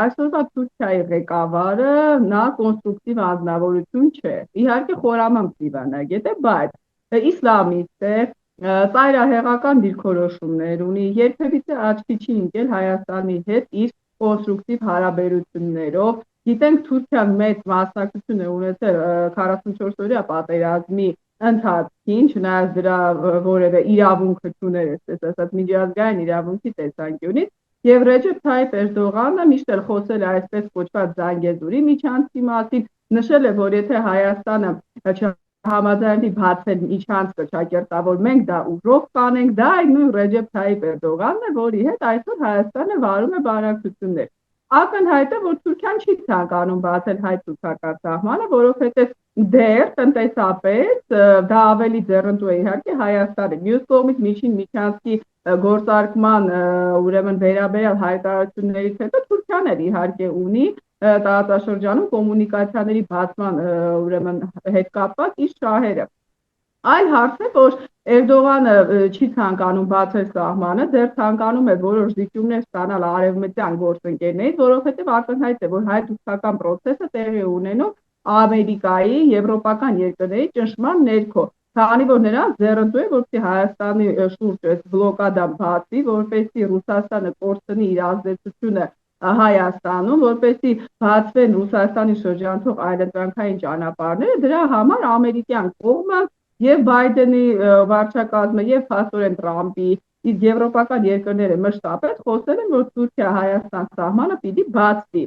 Այսօրվա Թուրքիայի ղեկավարը նա կոնստրուկտիվ անձնավորություն չէ։ Իհարկե խորամամբ դիվանագետ է, բայց իսլամիստ է, ծայրահեղական դիրքորոշումներ ունի, երբևիցե աչքի չի ընկել Հայաստանի հետ իր կոնստրուկտիվ հարաբերություններով։ Գիտենք Թուրքիան մեծ մասնակցություն է ունեցել 44-օրյա պատերազմի ընթացքին, չնայած դրա որևէ իրավունքը չուներ, այսպես ասած, միջազգային իրավունքի տեսանկյունից, եւ Ռեջեփ Թայիփ Էրդողանը միշտ էլ խոսել է այսպես կոչված Զանգեզուրի միջանցքի մասին, նշել է, որ եթե Հայաստանը չհամաձայնվի բացել միջանցքը ճակերտավոր, մենք դա ուժով կանենք, դա այն նույն Ռեջեփ Թայիփ Էրդողանն է, որի հետ այսօր Հայաստանը վարում է բանակցություններ։ Ակնհայտ է, որ Թուրքիան չի ցանկանում բացել հայ-թուրքական սահմանը, որովհետև դեռ տնտեսապես դա ավելի ձեռնտու է իհարկե Հայաստանը։ Մյուս կողմից միջին միջանցքի գործարկման ուրեմն վերաբերյալ հայտարարություններից հետո Թուրքիան էլ իհարկե ունի տարածաշրջանում կոմունիկացիաների բացման ուրեմն հետ կապված իր շահերը։ Այլ հարց է, որ Էրդողանը չի ցանկանում բացել սահմանը, դեռ ցանկանում է որոշ զիջումներ ստանալ արևմտյան գործընկերներից, որովհետև ակնհայտ է, որ հայ-թուրքական process-ը տեղի է ունենում Ամերիկայի, եվրոպական երկրների ճնշման ներքո, քանի որ նրանց ձեռնտու է, որպեսզի Հայաստանի շուրջ այս բլոկադան բացվի, որպեսզի Ռուսաստանը կորցնի իր ազդեցությունը Հայաստանում, որպեսզի բացվեն Ռուսաստանի շրջանցող այլընտրանքային ճանապարհները, դրա համար ամերիկյան կողմը եւ Բայդենի վարչակազմը եւ փաստորեն Տրամպի իսկ եվրոպական երկրները մշտապես խոսել են, որ Թուրքիա-Հայաստան սահմանը պիտի բացվի։